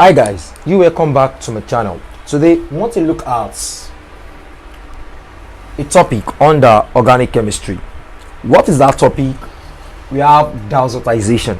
Hi guys, you welcome back to my channel. Today we want to look at a topic under organic chemistry. What is that topic? We have diazotization.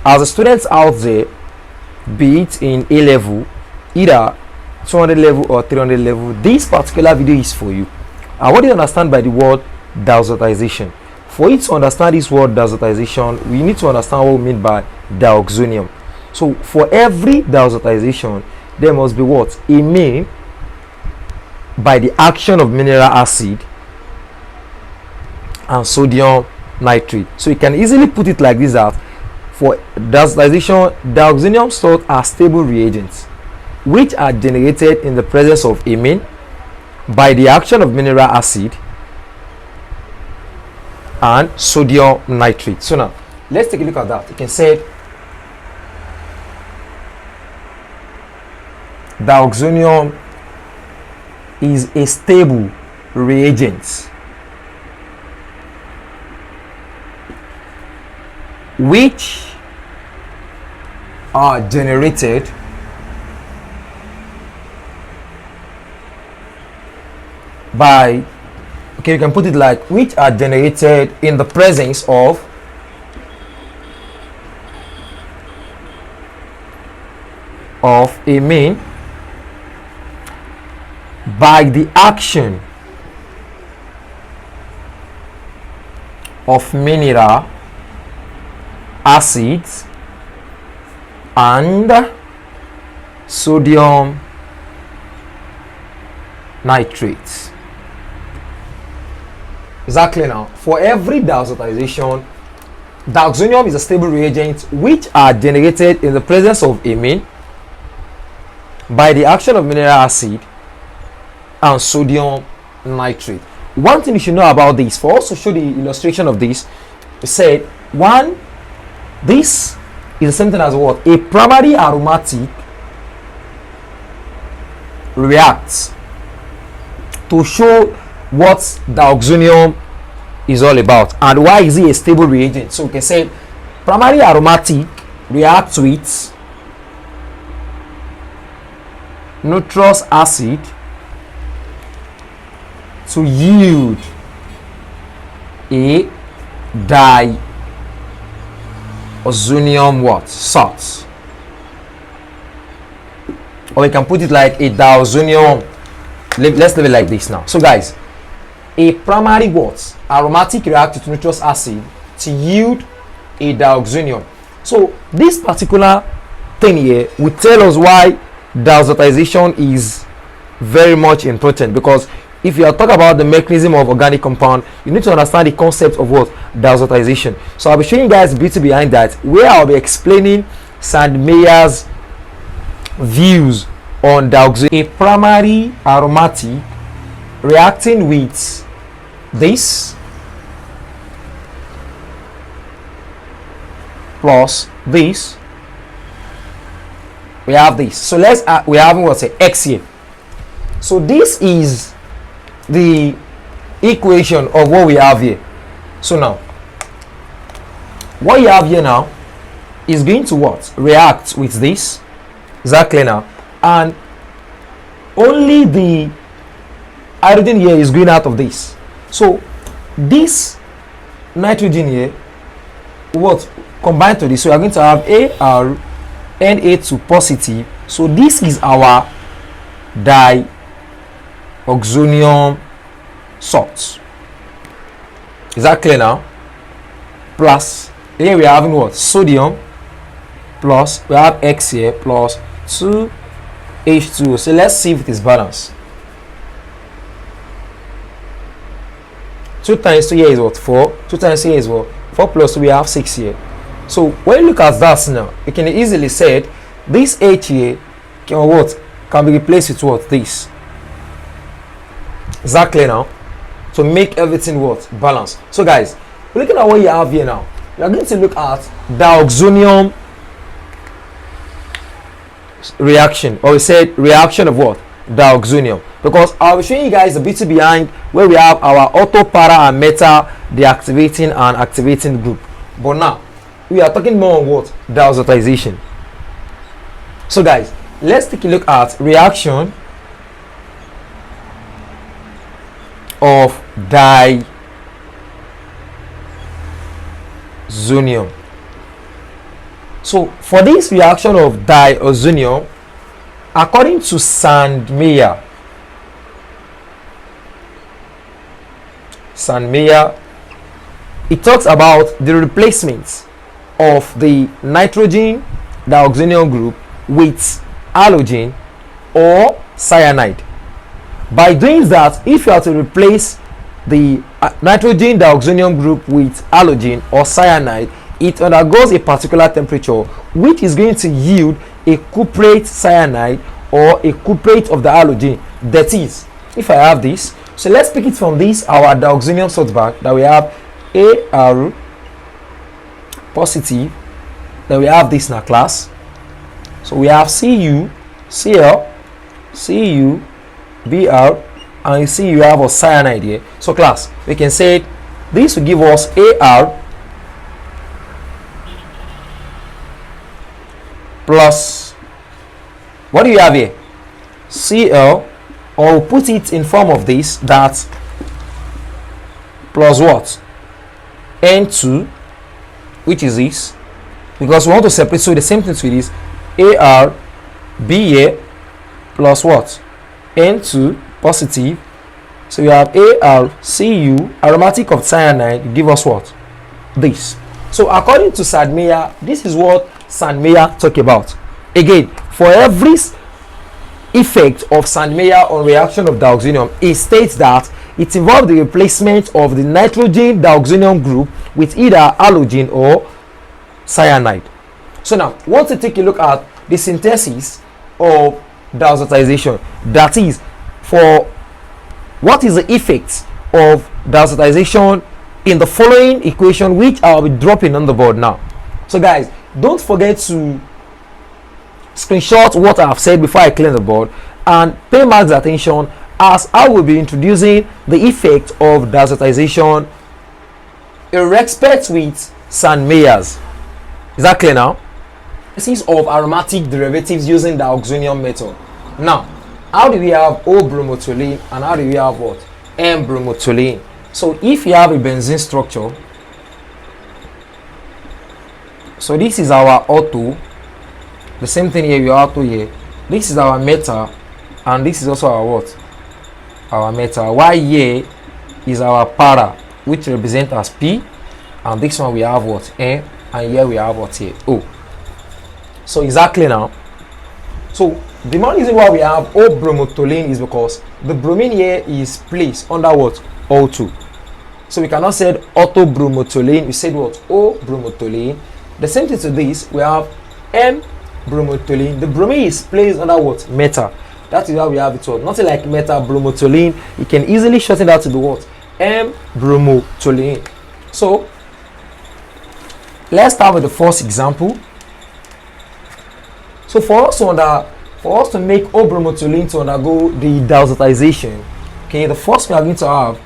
As the students out there, be it in A level, either 200 level or 300 level, this particular video is for you. And what do you understand by the word diazotization? For you to understand this word diazotization, we need to understand what we mean by Diaozonium. So for every diazotization, there must be what? Amine by the action of mineral acid and sodium nitrate. So you can easily put it like this: that for diazotization, Diaozonium salts are stable reagents which are generated in the presence of amine by the action of mineral acid and sodium nitrate. So now let's take a look at that. You can say Diaozonium is a stable reagent which are generated by, okay, you can put it like, which are generated in the presence of amine by the action of mineral acids and sodium nitrates. Exactly. Now for every diazotization, Diaozonium is a stable reagent which are generated in the presence of amine by the action of mineral acid and sodium nitrate. One thing you should know about this, for us to show the illustration of this, we said one, this is the same thing as what? A primary aromatic reacts to show what Diaozonium is all about and why is it a stable reagent. So we can say primary aromatic reacts with nitrous acid to yield a Diaozonium what? Salt. Or we can put it like a Diaozonium. Let's leave it like this now. So guys, a primary what? Aromatic reacts with nitrous acid to yield a Diaozonium. So this particular thing here will tell us why diazotization is very much important, because if you are talking about the mechanism of organic compound, you need to understand the concept of what? Diazotization. So I'll be showing you guys the beauty behind that, where I'll be explaining Sandmeyer's views on Diaozonium. A primary aromatic reacting with this plus this, we have this. So let's we have what? Say X here. So this is the equation of what we have here. So now what you have here now is going to what? React with this. Exactly. Now, and only the hydrogen here is going out of this. So this nitrogen here what combined to this, so we are going to have Na2 positive. So this is our Diaozonium salt. Is that clear now? Plus here we are having what? Sodium, plus we have X here, plus 2H2O. So let's see if it is balanced. 2 times 2 here is what? 4. 2 times here is what? 4 plus 2, we have 6 here. So when you look at that now, you can easily say this H here can what? Can be replaced with what? This. Exactly. Now to make everything what? Balance. So guys, looking at what you have here now, we are going to look at Diaozonium reaction, or we said reaction of what? Diaozonium, because I'll be showing you guys the beauty behind where we have our auto, para and meta deactivating and activating group. But now we are talking more on what? Diazotization. So guys, let's take a look at reaction of diazonium. So for this reaction of diazonium, according to Sandmeyer, it talks about the replacement of the nitrogen diazonium group with halogen or cyanide. By doing that, if you are to replace the nitrogen diazonium group with halogen or cyanide, it undergoes a particular temperature which is going to yield a cuprate cyanide or a cuprate of the halogen. That is, if I have this, so let's pick it from this our diazonium salt bag that we have Ar positive, then we have this in our class. So we have Cu, Cl, Cu, Br, and you see you have a cyanide here. So class, we can say this will give us Ar plus, what do you have here? Cl, or we'll put it in form of this, that plus what? N2, which is this, because we want to separate, so the same thing with this, Ar, Ba plus what? N2 positive. So you have ArCu, aromatic of cyanide, give us what? This. So according to Sandmeyer, this is what Sandmeyer talk about. Again, for every effect of Sandmeyer on reaction of diazonium, it states that it involves the replacement of the nitrogen diazonium group with either halogen or cyanide. So now, want to take a look at the synthesis of diazotization. That is, for what is the effect of diazotization in the following equation, which I'll be dropping on the board now. So guys, don't forget to screenshot what I have said before I clear the board, and pay max attention as I will be introducing the effect of diazotization in respect with Sandmeyer's. Is that clear now? This is of aromatic derivatives using the diazonium method. Now, how do we have O-bromotoluene and how do we have what? M-bromotoluene. So if you have a benzene structure, so this is our auto, the same thing here, we have auto here. This is our metal, and this is also our what? Our metal. Y here is our para, which represents as P, and this one we have what? M, and here we have what here? O. So exactly now. So the main reason why we have O-bromotoluene is because the bromine here is placed under what? O2. So we cannot say auto-bromotoluene, we said what? O-bromotoluene. The same thing to this, we have M-bromotoluene. The bromine is placed under what? Metal. That is why we have it what? Nothing like metal-bromotoluene. You can easily shorten that to the what? M-bromotoluene. So let's start with the first example. So for us to make O-bromotoluene to undergo the diazotization, okay, the first we are going to have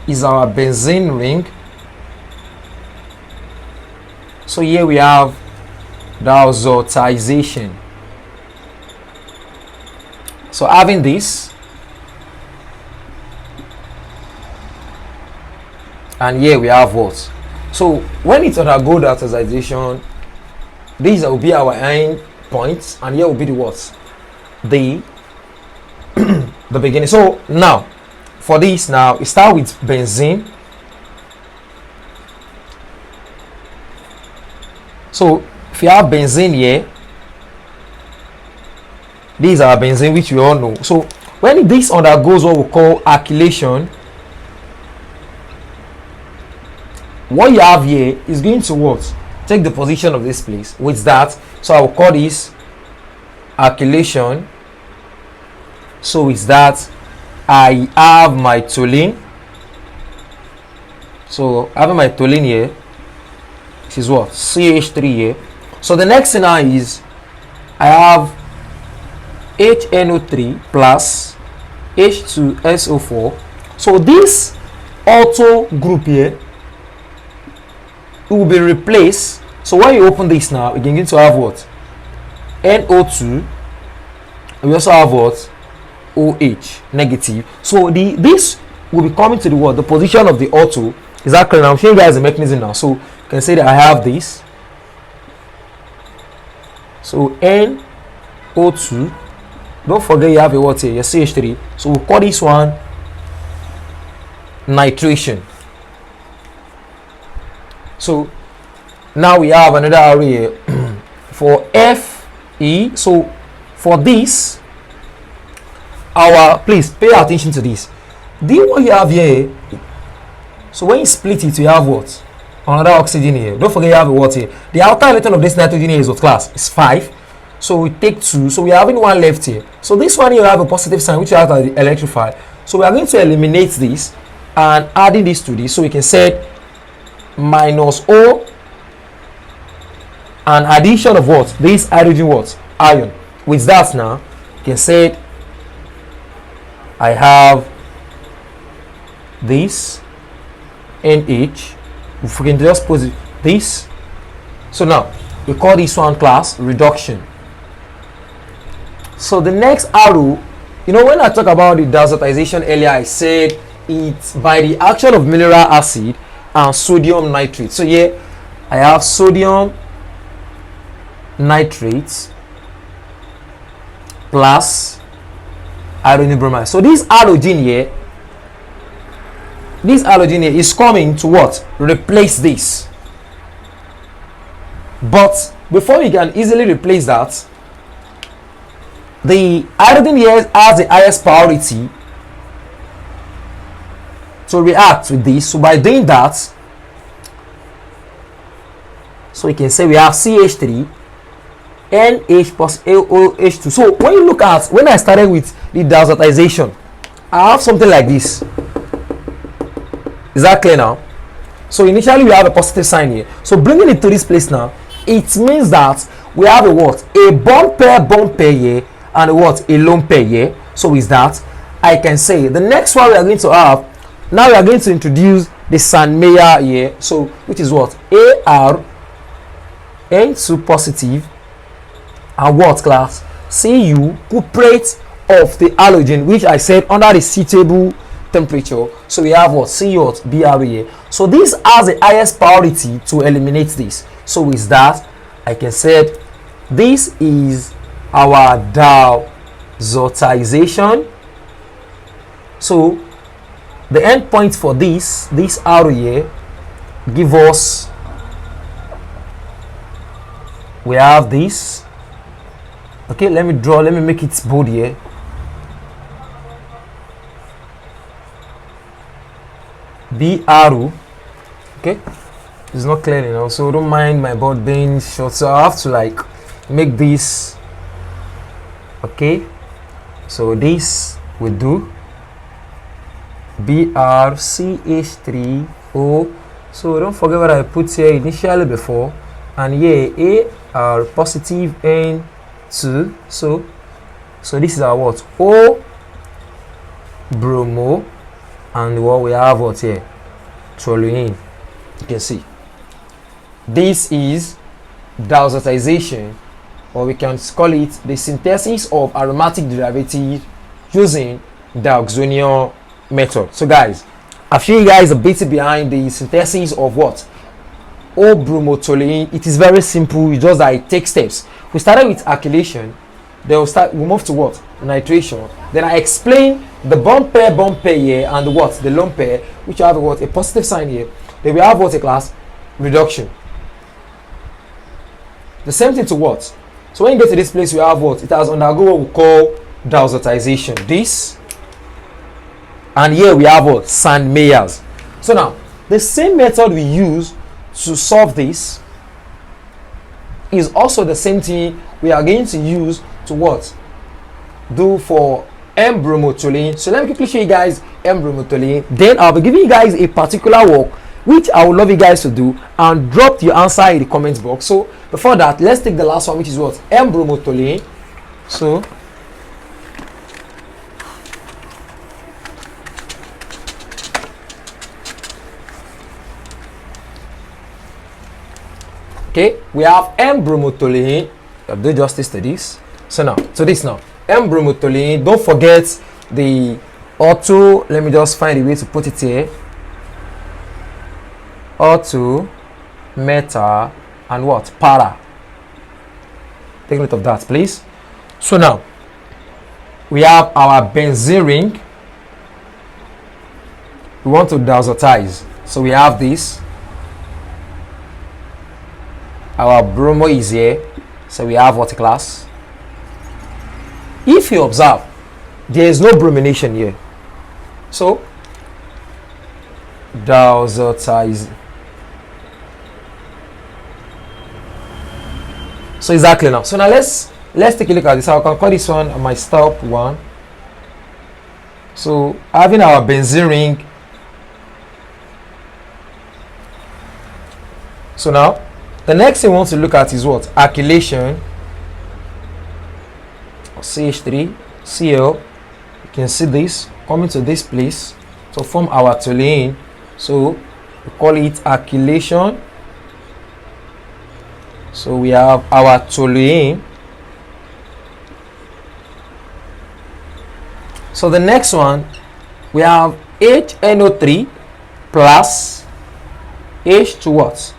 is our benzene ring. So here we have diazotization. So having this, and here we have what? So when it undergo diazotization, these will be our end points, and here will be the what? The the beginning. So now for this, now we start with benzene. So if you have benzene here, these are benzene, which we all know. So when this undergoes what we call alkylation, what you have here is going to what? Take the position of this place with that. So I will call this alkylation. So it's that I have my toluene. So having my toluene here, this is what? CH3 here. So the next thing now is I have HNO3 plus H2SO4. So this auto group here will be replaced. So when you open this now, you're going to have what? NO2 We also have what? OH negative. So this will be coming to the what? The position of the auto. Is that clear? Now I'm showing you guys the mechanism now. So you can say that I have this. So NO2. Don't forget you have a what here? Your CH3. So we'll call this one nitration. So now we have another arrow here for Fe. So for this, please pay attention to this. The one you have here. So when you split it, you have what? Another oxygen here. Don't forget you have a what here. The outer electron of this nitrogen here is what class? It's 5. So we take 2. So we are having one left here. So this one here have a positive sign which you have to electrify. So we are going to eliminate this and adding this to this. So we can set minus O and addition of what? This hydrogen what? Ion. With that now, you can say I have this NH. If we can just put this. So now we call this one class reduction. So the next arrow, when I talk about the diazotization earlier, I said it's by the action of mineral acid and sodium nitrate. So here I have sodium nitrate plus hydrogen bromide. So this halogen here is coming to what? Replace this. But before we can easily replace that, the hydrogen here has the highest priority to react with this. So by doing that, so we can say we have CH3 NH plus AOH2. So when I started with the diazotization, I have something like this. Is that clear now? So initially we have a positive sign here. So bringing it to this place now, it means that we have a what? A bond pair here and a what? A lone pair here. So with that, I can say the next one we are going to have, now we are going to introduce the Sandmeyer here. So which is what? AR N2 positive and what class? Cu cuprate of the halogen, which I said under the suitable temperature. So we have what? Cu what? Br here. So this has the highest priority to eliminate this. So with that, I can say this is our diazotization. So the end point for this arrow here give us, we have this. Okay, let me make it bold here. B arrow. Okay, it's not clear enough, so don't mind my board being short. So I have to like make this. Okay, so this will do BrCH3O. So don't forget what I put here initially before, and here AR positive N2. So this is our what? O bromo, and what we have what here? Toluene. You can see this is diazotization, or we can call it the synthesis of aromatic derivative using Diaozonium method. So guys, I've shown you guys a bit behind the synthesis of what? O-bromotoluene. It is very simple. It's just that it takes steps. We started with alkylation, then we move to what? Nitration. Then I explain the bond pair here and the what? The lone pair, which have what? A positive sign here. Then we have what? A class reduction. The same thing to what? So when you get to this place, we have what? It has undergone what we call diazotization. This, and here we have what? Sandmeyers. So now the same method we use to solve this is also the same thing we are going to use to what? Do for M-bromotoluene. So let me quickly show you guys M-bromotoluene. Then I'll be giving you guys a particular work which I would love you guys to do, and drop your answer in the comment box. So before that, let's take the last one, which is what? M-bromotoluene. So okay, we have M-bromotoluene. I'll do justice to this. So now, N-bromotoluene. Don't forget the auto. Let me just find a way to put it here. Auto, meta, and what? Para. Take note of that, please. So now we have our benzene ring. We want to diazotize. So we have this. Our bromo is here. So we have what class? If you observe, there is no bromination here. So diazotize. So exactly now. So now let's take a look at this. I can call this one my step 1. So having our benzene ring. So now the next thing we want to look at is what? Alkylation. CH3, Cl. You can see this coming to this place to form our toluene. So we call it alkylation. So we have our toluene. So the next one, we have HNO3 plus H to what?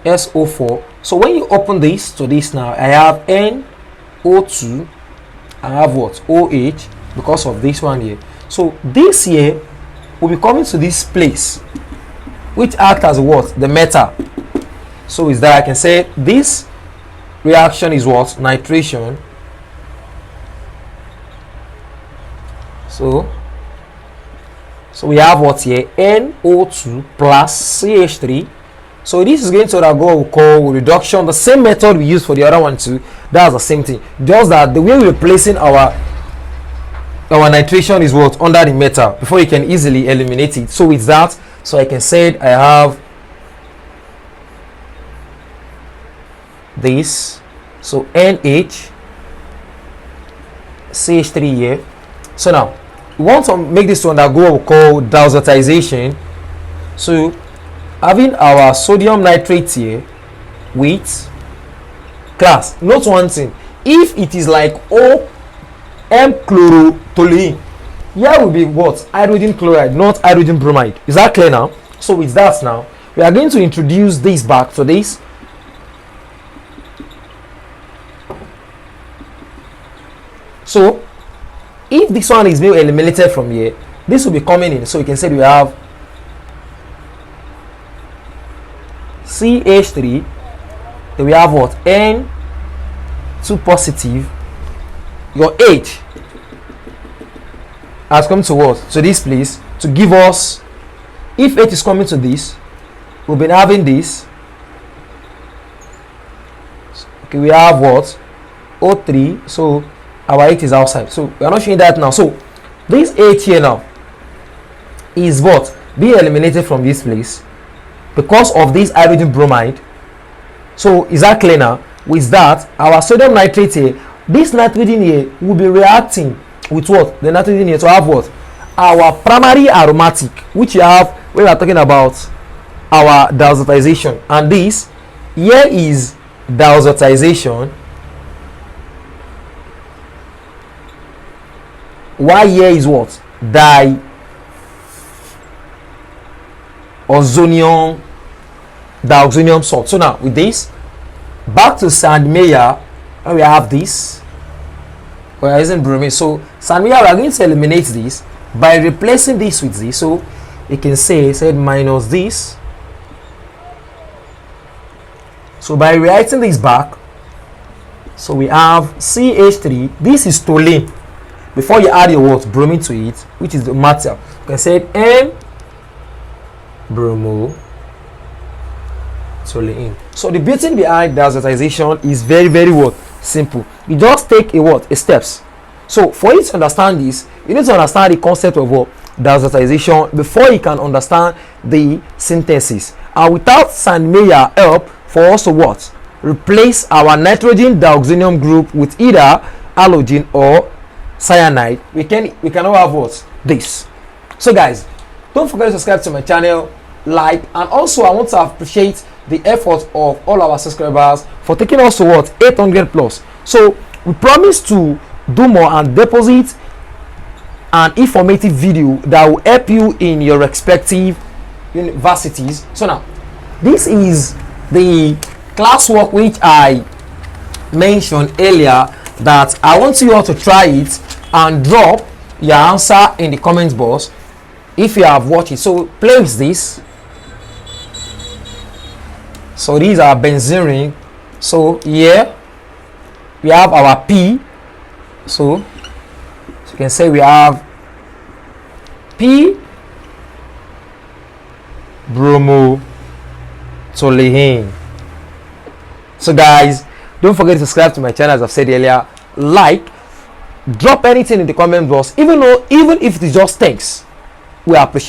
SO4. So when you open this to this now, I have NO2. I have what? OH because of this one here. So this here will be coming to this place, which act as what? The metal. So is that I can say this reaction is what? Nitration. So we have what here? NO2 plus CH3. So this is going to undergo what we call reduction. The same method we use for the other one too. That's the same thing. Just that the way we're placing our nitration is what? Under the metal before you can easily eliminate it. So with that, so I can say I have this. So NH CH3 here. So now we want to make this to undergo what we call diazotization. So having our sodium nitrate here with class. Note one thing, if it is like M-chlorotoluene, here will be what? Hydrogen chloride, not hydrogen bromide. Is that clear now? So with that now, we are going to introduce this back to this. So if this one is being eliminated from here, this will be coming in. So you can say we have CH3, then we have what? N2 positive. Your H has come to what? To this place to give us, if H is coming to this, we've been having this. Okay, we have what? O3. So our H is outside. So we are not showing that now. So this H here now is what? Being eliminated from this place because of this hydrogen bromide. So is that clear now? With that, our sodium nitrate here, this nitrogen here will be reacting with what? The nitrogen here to have what? Our primary aromatic, which you have when we are talking about our diazotization. And this here is diazotization, while here is what? Diaozonium salt. So now with this, back to Sandmeyer, and we have this. We are using bromine. So Sandmeyer, we are going to eliminate this by replacing this with this. So you can say minus this. So by rewriting this back, so we have CH3. This is toluene. Before you add your what? Bromine to it, which is the material, you can say M bromo toluene. So the beauty behind diazotization is very, very what? Simple. You just take a steps. So for you to understand this, you need to understand the concept of what? Diazotization before you can understand the synthesis. And without Sandmeyer help for us to what? Replace our nitrogen diaozonium group with either halogen or cyanide, we cannot have what? This. So guys, don't forget to subscribe to my channel, like, and also I want to appreciate the effort of all our subscribers for taking us to what? 800 plus. So we promise to do more and deposit an informative video that will help you in your respective universities. So now, this is the classwork which I mentioned earlier that I want you all to try it and drop your answer in the comment box if you have watched it. So place this. So these are benzene. So here we have our P. So you can say we have P bromotoluene. So guys, don't forget to subscribe to my channel. As I've said earlier, like, drop anything in the comment box, even if it is just text, we appreciate